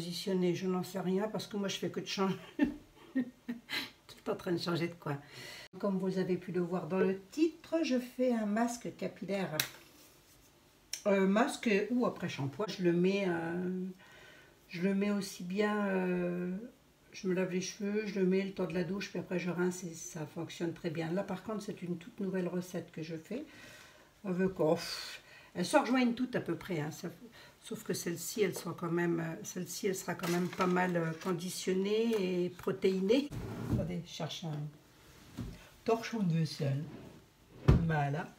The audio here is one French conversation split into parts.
positionner, je n'en sais rien parce que moi je fais que de changer. Tout en train de changer de coin. Comme vous avez pu le voir dans le titre, je fais un masque capillaire. Masque ou après shampoing. Je le mets aussi bien, je me lave les cheveux, je le mets le temps de la douche, puis après je rince et ça fonctionne très bien. Là par contre c'est une toute nouvelle recette que je fais. Elle se rejoignent toutes à peu près, hein, sauf que celle-ci elle sera quand même pas mal conditionnée et protéinée. Attendez, je cherche un torchon de vaisselle. Voilà.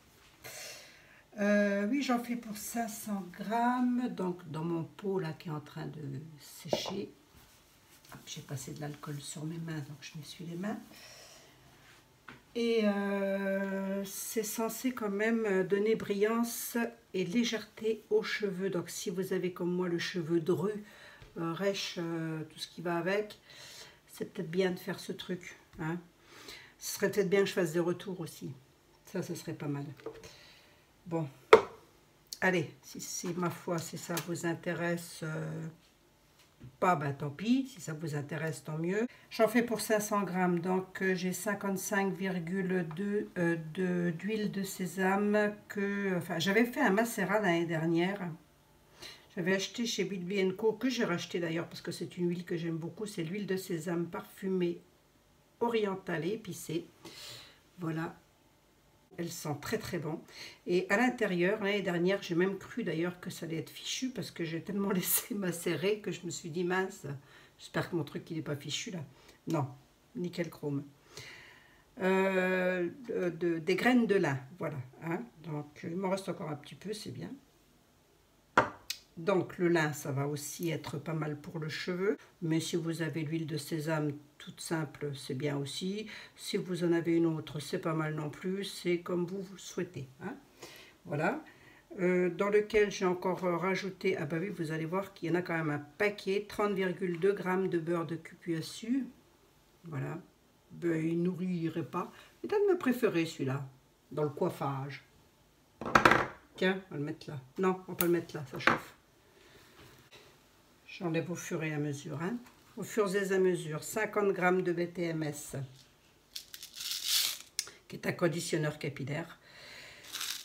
Oui, j'en fais pour 500 grammes, donc dans mon pot là qui est en train de sécher. J'ai passé de l'alcool sur mes mains, donc je m'essuie les mains. Et c'est censé quand même donner brillance et légèreté aux cheveux. Donc si vous avez comme moi le cheveu dru, rêche, tout ce qui va avec, c'est peut-être bien de faire ce truc. Hein. Ce serait peut-être bien que je fasse des retours aussi. Ça, ce serait pas mal. Bon, allez, si ma foi, si ça vous intéresse, pas, ben tant pis. Si ça vous intéresse, tant mieux. J'en fais pour 500 grammes, donc j'ai 55,2 d'huile de sésame. Enfin, j'avais fait un macérat l'année dernière. J'avais acheté chez Bilby & Co, que j'ai racheté d'ailleurs parce que c'est une huile que j'aime beaucoup. C'est l'huile de sésame parfumée orientale et épicée. Voilà. Elle sent très très bon. Et à l'intérieur, l'année dernière, j'ai même cru d'ailleurs que ça allait être fichu parce que j'ai tellement laissé macérer que je me suis dit mince, j'espère que mon truc il n'est pas fichu là. Non, nickel chrome. Des graines de lin, voilà. Hein. Donc il m'en reste encore un petit peu, c'est bien. Donc le lin, ça va aussi être pas mal pour le cheveu. Mais si vous avez l'huile de sésame toute simple, c'est bien aussi. Si vous en avez une autre, c'est pas mal non plus. C'est comme vous le souhaitez. Hein. Voilà. Dans lequel j'ai encore rajouté, ah bah oui, vous allez voir qu'il y en a quand même un paquet, 30,2 g de beurre de cupuaçu. Voilà. Ben, il nourrirait pas. C'est un de mes préférés celui-là, dans le coiffage. Tiens, on va le mettre là. Non, on va pas le mettre là, ça chauffe. J'enlève au fur et à mesure. Hein. Au fur et à mesure, 50 g de BTMS, qui est un conditionneur capillaire.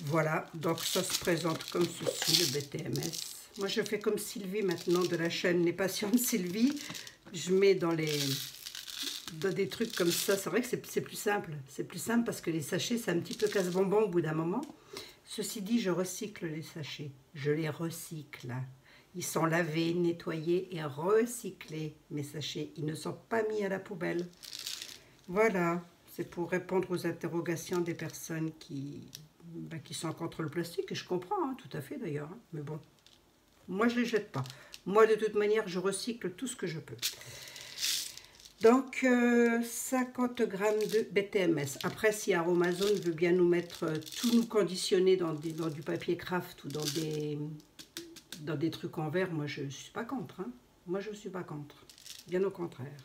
Voilà, donc ça se présente comme ceci, le BTMS. Moi, je fais comme Sylvie maintenant de la chaîne Les Passions de Sylvie. Je mets dans des trucs comme ça. C'est vrai que c'est plus simple. C'est plus simple parce que les sachets, c'est un petit peu casse-bonbon au bout d'un moment. Ceci dit, je recycle les sachets. Je les recycle. Ils sont lavés, nettoyés et recyclés, mes sachets. Ils ne sont pas mis à la poubelle. Voilà, c'est pour répondre aux interrogations des personnes qui sont contre le plastique. Et je comprends, hein, tout à fait d'ailleurs. Hein, mais bon, moi je ne les jette pas. Moi de toute manière, je recycle tout ce que je peux. Donc, 50 g de BTMS. Après, si Aromazone veut bien nous mettre, tout nous conditionner dans du papier craft ou dans des trucs en verre, moi je ne suis pas contre. Hein. Moi je ne suis pas contre. Bien au contraire.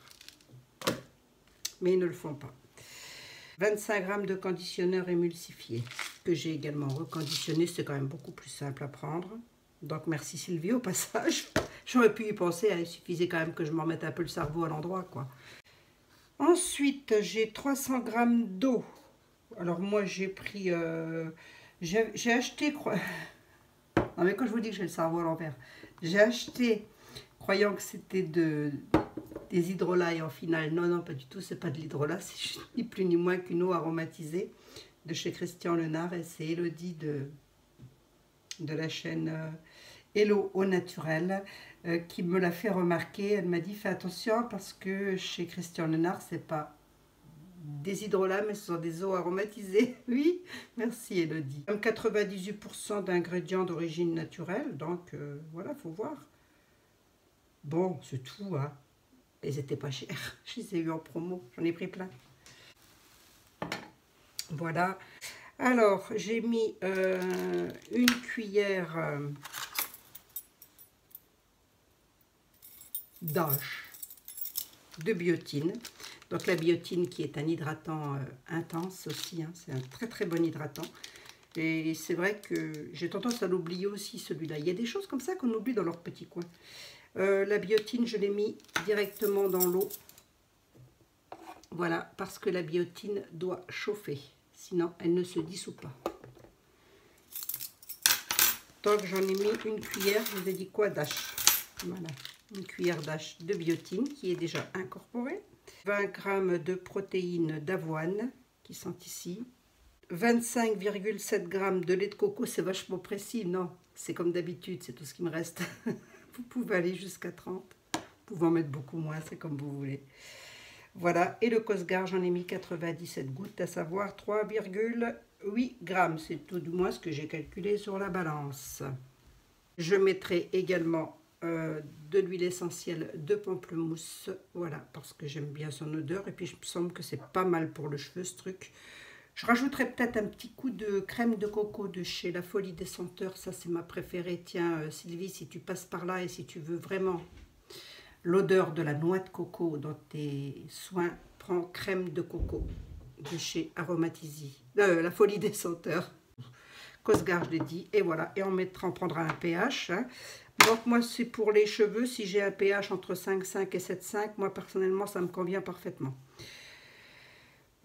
Mais ils ne le font pas. 25 g de conditionneur émulsifié, que j'ai également reconditionné. C'est quand même beaucoup plus simple à prendre. Donc merci Sylvie au passage. J'aurais pu y penser, hein. Il suffisait quand même que je m'en mette un peu le cerveau à l'endroit, quoi. Ensuite, j'ai 300 g d'eau. Alors moi j'ai pris... j'ai acheté... Non mais quand je vous dis que j'ai le cerveau à l'envers, j'ai acheté, croyant que c'était des hydrolats et en finale, non, pas du tout, c'est pas de l'hydrolat, c'est ni plus ni moins qu'une eau aromatisée de chez Christian Lenard et c'est Elodie de la chaîne Hello au naturel qui me l'a fait remarquer. Elle m'a dit fais attention parce que chez Christian Lenard c'est pas des hydrolats mais ce sont des eaux aromatisées. Oui, merci Elodie. Comme 98% d'ingrédients d'origine naturelle, donc voilà, faut voir. Bon, c'est tout, hein. Ils étaient pas chers, je les ai eu en promo, j'en ai pris plein. Voilà. Alors, j'ai mis une cuillère d'âge de biotine. Donc la biotine qui est un hydratant intense aussi, hein, c'est un très très bon hydratant. Et c'est vrai que j'ai tendance à l'oublier aussi celui-là. Il y a des choses comme ça qu'on oublie dans leur petit coin. La biotine, je l'ai mis directement dans l'eau. Voilà, parce que la biotine doit chauffer, sinon elle ne se dissout pas. Donc j'en ai mis une cuillère, je vous ai dit quoi, d'ash. Voilà, une cuillère d'ash de biotine qui est déjà incorporée. 20 g de protéines d'avoine qui sont ici. 25,7 g de lait de coco, c'est vachement précis, non? C'est comme d'habitude, c'est tout ce qui me reste. Vous pouvez aller jusqu'à 30. Vous pouvez en mettre beaucoup moins, c'est comme vous voulez. Voilà, et le Cosgar, j'en ai mis 97 gouttes, à savoir 3,8 g. C'est tout du moins ce que j'ai calculé sur la balance. Je mettrai également de l'huile essentielle de pamplemousse, voilà, parce que j'aime bien son odeur. Et puis, il me semble que c'est pas mal pour le cheveu, ce truc. Je rajouterai peut-être un petit coup de crème de coco de chez La Folie des Senteurs. Ça, c'est ma préférée. Tiens, Sylvie, si tu passes par là et si tu veux vraiment l'odeur de la noix de coco dans tes soins, prends crème de coco de chez Aromatisi. La Folie des Senteurs. Cosgar, je l'ai dit. Et voilà. Et on prendra un pH. Hein. Donc, moi, c'est pour les cheveux. Si j'ai un pH entre 5,5 et 7,5, moi, personnellement, ça me convient parfaitement.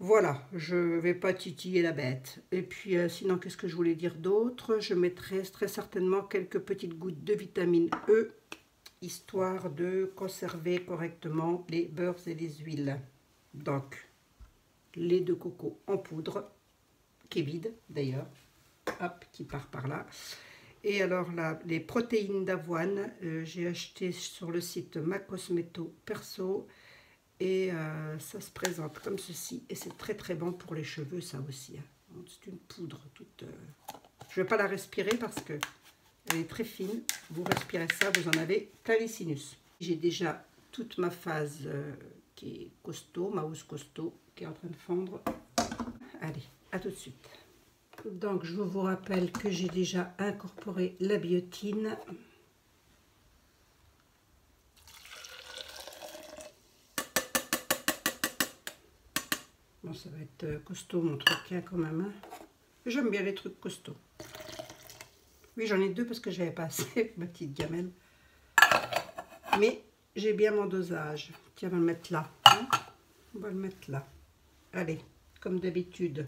Voilà, je ne vais pas titiller la bête. Et puis, sinon, qu'est-ce que je voulais dire d'autre? Je mettrai très certainement quelques petites gouttes de vitamine E, histoire de conserver correctement les beurres et les huiles. Donc, lait de coco en poudre, qui est vide d'ailleurs, hop, qui part par là. Et alors là, les protéines d'avoine, j'ai acheté sur le site Ma Cosmeto Perso. Et ça se présente comme ceci. Et c'est très très bon pour les cheveux, ça aussi. Hein. C'est une poudre toute... Je ne vais pas la respirer parce qu'elle est très fine. Vous respirez ça, vous en avez plein les sinus. J'ai déjà toute ma phase qui est costaud, ma housse costaud, qui est en train de fondre. Allez, à tout de suite. Donc, je vous rappelle que j'ai déjà incorporé la biotine. Bon, ça va être costaud mon truc, hein, quand même. Hein. J'aime bien les trucs costauds. Oui, j'en ai deux parce que je n'avais pas assez, ma petite gamelle. Mais j'ai bien mon dosage. Tiens, on va le mettre là. Hein. On va le mettre là. Allez, comme d'habitude.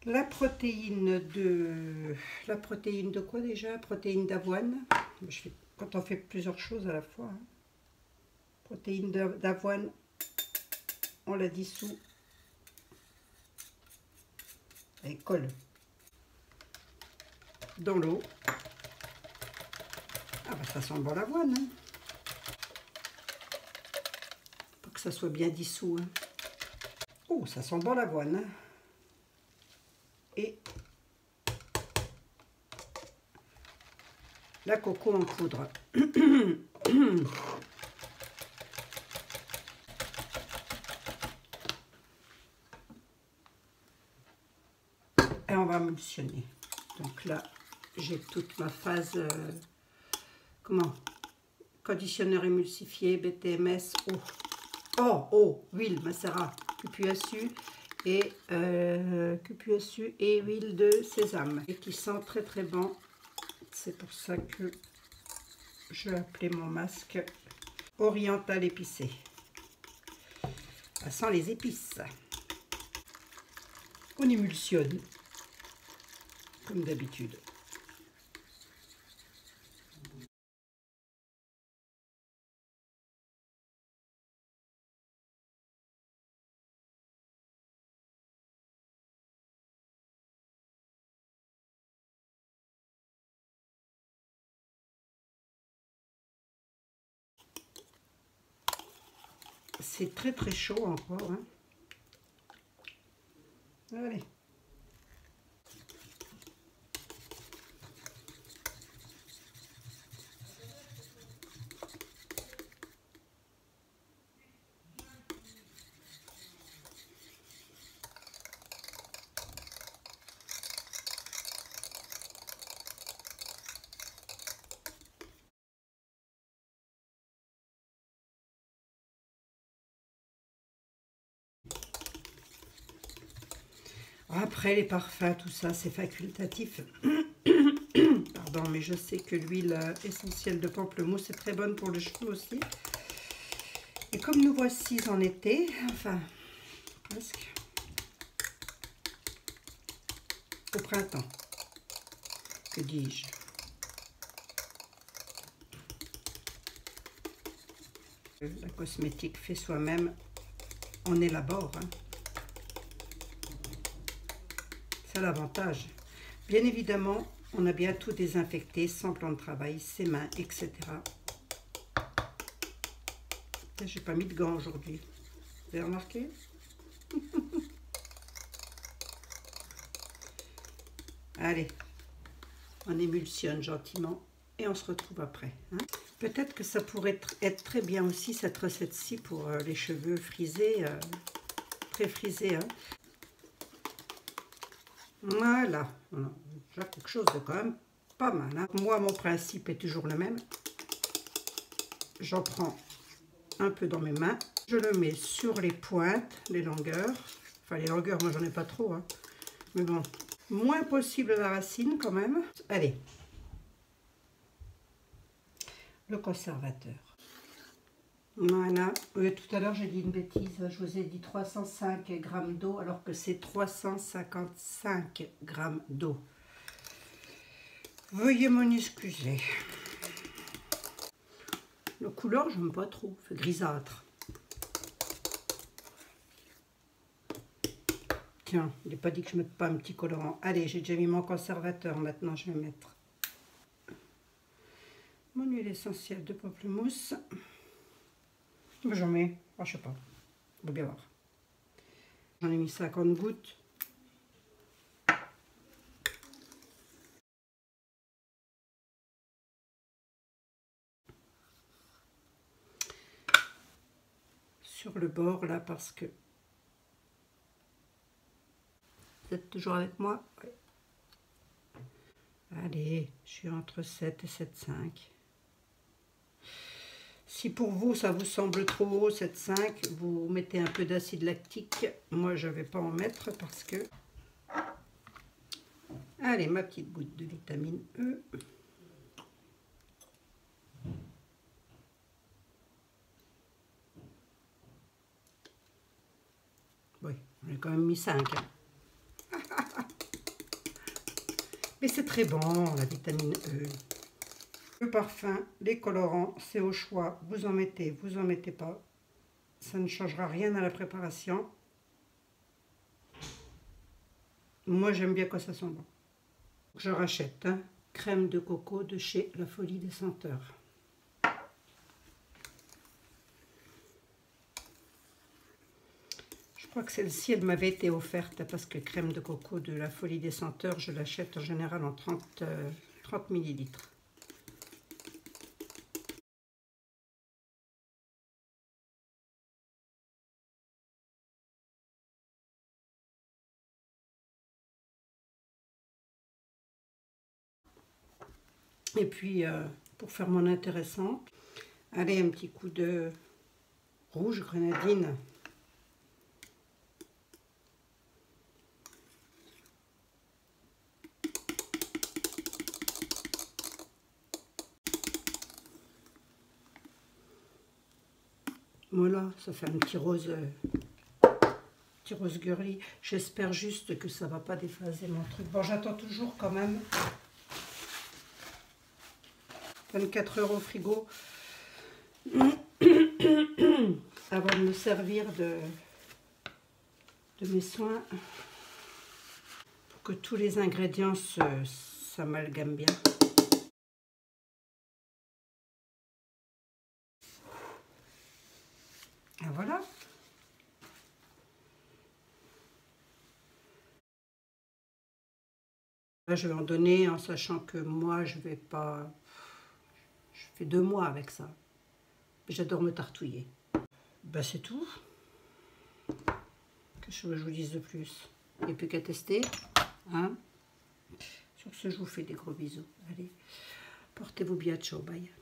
La protéine de quoi déjà? Protéine d'avoine. Quand on fait plusieurs choses à la fois. Hein. Protéine d'avoine, on la dissout. Elle colle dans l'eau. Ah bah ça sent bon l'avoine. Hein. Pour que ça soit bien dissous. Hein. Oh, ça sent bon l'avoine. Hein. Et la coco en poudre. Et on va emulsionner. Donc là, j'ai toute ma phase, conditionneur émulsifié, BTMS, huile macérat, QPSU et huile de sésame. Et qui sent très très bon. C'est pour ça que je vais appeler mon masque oriental épicé. Ça sent les épices. On émulsionne. Comme d'habitude. C'est très très chaud encore. Hein. Allez. Après, les parfums, tout ça, c'est facultatif. Pardon. mordant, mais je sais que l'huile essentielle de pamplemousse est très bonne pour le cheveu aussi. Et comme nous voici en été, enfin presque, au printemps, que dis-je, la cosmétique fait soi-même, on élabore, hein. C'est l'avantage. Bien évidemment, on a bien tout désinfecté, sans plan de travail, ses mains, etc. J'ai pas mis de gants aujourd'hui. Vous avez remarqué? Allez, on émulsionne gentiment et on se retrouve après, hein. Peut-être que ça pourrait être très bien aussi, cette recette-ci, pour les cheveux frisés, très frisés, hein. Voilà, on a déjà quelque chose de quand même pas mal, hein. Moi, mon principe est toujours le même. J'en prends un peu dans mes mains. Je le mets sur les pointes, les longueurs. Enfin, les longueurs, moi, j'en ai pas trop, hein. Mais bon, moins possible la racine quand même. Allez. Le conservateur. Voilà. Oui, tout à l'heure, j'ai dit une bêtise. Je vous ai dit 305 g d'eau, alors que c'est 355 g d'eau. Veuillez m'en excuser. La couleur, je n'aime pas trop. C'est grisâtre. Tiens, il n'est pas dit que je ne mette pas un petit colorant. Allez, j'ai déjà mis mon conservateur. Maintenant, je vais mettre mon huile essentielle de pamplemousse. J'en mets, je sais pas, on va bien voir. J'en ai mis 50 gouttes. Sur le bord là, parce que vous êtes toujours avec moi? Oui. Allez, je suis entre 7 et 7,5. Si pour vous ça vous semble trop haut, 7,5, vous mettez un peu d'acide lactique. Moi je ne vais pas en mettre parce que... Allez, ma petite goutte de vitamine E. Oui, on a quand même mis 5. Hein. Mais c'est très bon, la vitamine E. Le parfum, les colorants, c'est au choix. Vous en mettez, vous en mettez pas. Ça ne changera rien à la préparation. Moi, j'aime bien quand ça sent bon. Je rachète, hein, crème de coco de chez La Folie des Senteurs. Je crois que celle-ci, elle m'avait été offerte parce que crème de coco de La Folie des Senteurs, je l'achète en général en 30 ml. Et puis, pour faire mon intéressante, allez, un petit coup de rouge grenadine. Voilà, ça fait un petit rose girly. J'espère juste que ça va pas déphaser mon truc. Bon, j'attends toujours quand même 24 € au frigo avant de me servir de mes soins pour que tous les ingrédients s'amalgament bien. Et voilà. Là, je vais en donner en sachant que moi, je vais pas... Je fais 2 mois avec ça. J'adore me tartouiller. Ben, c'est tout. Que je vous dise de plus. Il n'y a plus qu'à tester. Hein? Sur ce, je vous fais des gros bisous. Allez, portez-vous bien. Ciao, bye.